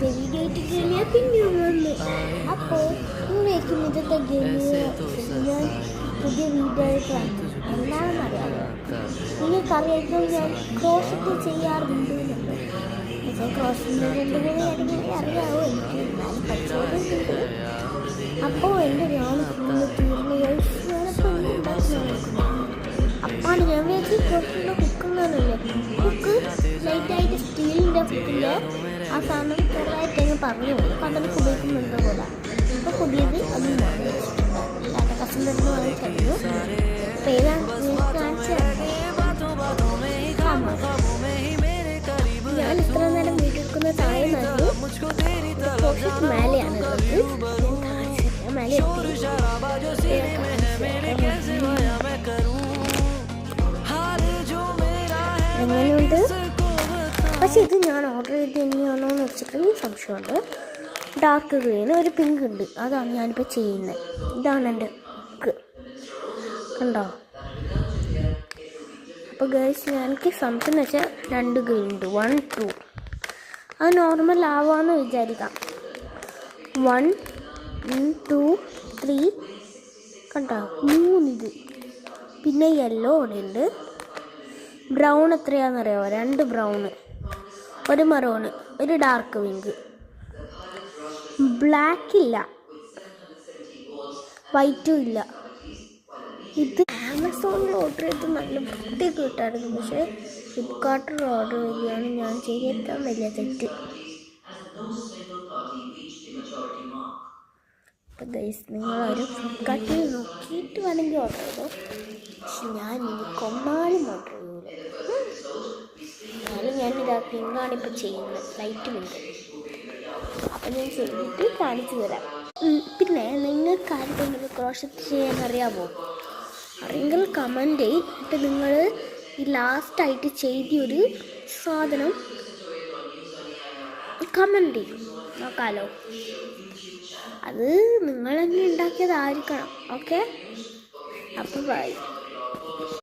പുതിയ വീഡിയോ ആയിട്ട് കഴിഞ്ഞാൽ പിന്നെ വന്നു. അപ്പോൾ നിങ്ങളേക്കും ഇതൊക്കെ ഞാൻ പുതിയ വീഡിയോ ആയിട്ട് വന്നു. എന്താണെന്നറിയാമോ? നിങ്ങൾക്കറിയാം ഞാൻ ക്രോഷറ്റ് ചെയ്യാറുണ്ട് എന്നുള്ളത്. പക്ഷേ ക്രോഷറ്റിൻ്റെ 2-3 കാര്യങ്ങളെ അറിയാവോ എനിക്ക്, എന്നാലും പഠിച്ചോടുന്നുണ്ട്. അപ്പോൾ എൻ്റെ ഞാൻ ഫുള്ള് തീർന്നു ഞാനപ്പോൾ ഉണ്ടാക്കുന്ന അപ്പാണ് ഞാൻ വിചാരിച്ച് ക്രോഷറ്റിൻ്റെ കുക്കുന്നതല്ലേ. കുക്ക് ലൈറ്റായിട്ട് സ്റ്റീലിൻ്റെ കുക്കിൻ്റെ ആ സാധനം ചെറുതായിട്ടങ്ങ് പറഞ്ഞു അപ്പം അതൊക്കെ ഉപയോഗിക്കുന്നുണ്ടോ പോലെ. അപ്പോൾ പുതിയത് അത് ടാറ്റ കസ്റ്റമറിന് വാങ്ങിച്ചു. അപ്പോൾ ഏതാണ് കാണിച്ചു ഞാൻ ഇത്ര നേരം വീട്ടിൽ താഴെ നടന്നു. ക്രോഷറ്റ് മേലെയാണ് മേലെ എങ്ങനെയുണ്ട്? പക്ഷെ ഇത് ഞാൻ ഓർഡർ ചെയ്ത് തന്നെയാണോ എന്ന് വെച്ചിട്ട് സംശയമുണ്ട്. ഡാർക്ക് ഗ്രീൻ ഒരു പിങ്ക് ഉണ്ട്, അതാണ് ഞാനിപ്പോൾ ചെയ്യുന്നത്. ഇതാണ് എൻ്റെ കണ്ടോ? അപ്പോൾ ഗൈസ് എനിക്ക് സംശയം എന്ന് വെച്ചാൽ 2 ഗ്രീൻ ഉണ്ട്, 1 2 അത് നോർമൽ ആവാമെന്ന് വിചാരിക്കാം. 1 2 3 കണ്ടോ? 3 ഇത്. പിന്നെ യെല്ലോ ഇവിടെ ഉണ്ട്. ബ്രൗൺ എത്രയാണെന്നറിയാമോ? 2 brown, 1 maroon, 1 dark pink. Black ഇല്ല, വൈറ്റും ഇല്ല. ഇത് ആമസോണിൽ ഓർഡർ ചെയ്ത് നല്ല വൃത്തിയൊക്കെ കിട്ടായിരുന്നു. പക്ഷേ ഫ്ലിപ്കാർട്ടിൽ ഓർഡർ ചെയ്യുകയാണ് ഞാൻ ചെയ്ത ഏറ്റവും വലിയ തെറ്റ്. അപ്പോൾ ഗൈസ് നിങ്ങളൊരു ഫ്ലിപ്കാർട്ടിൽ നോക്കിയിട്ട് വേണമെങ്കിൽ ഓർഡർ ചെയ്തോ. പക്ഷെ ഞാൻ ഇനി കൊന്നാലും ഓർഡർ ചെയ്യൂല. എന്നാലും ഞാനിതാ പിങ്കാണിപ്പോൾ ചെയ്യുന്നത്, ലൈറ്റ് പിങ്ക്. അപ്പം ഞാൻ ചെയ്തിട്ട് കാണിച്ചു തരാം. പിന്നെ നിങ്ങൾക്ക് ആർക്കെങ്കിലും ക്രോഷറ്റ് ചെയ്യാൻ അറിയാമോ? അറിയെങ്കിൽ കമൻറ്റ് ചെയ്തിട്ട് നിങ്ങൾ ഈ ലാസ്റ്റായിട്ട് ചെയ്തൊരു സാധനം കമൻറ്റ് ചെയ്യും, നോക്കാമല്ലോ. അത് നിങ്ങൾ തന്നെ ഉണ്ടാക്കിയതായിരിക്കണം. ഓക്കെ, അപ്പോൾ ബൈ.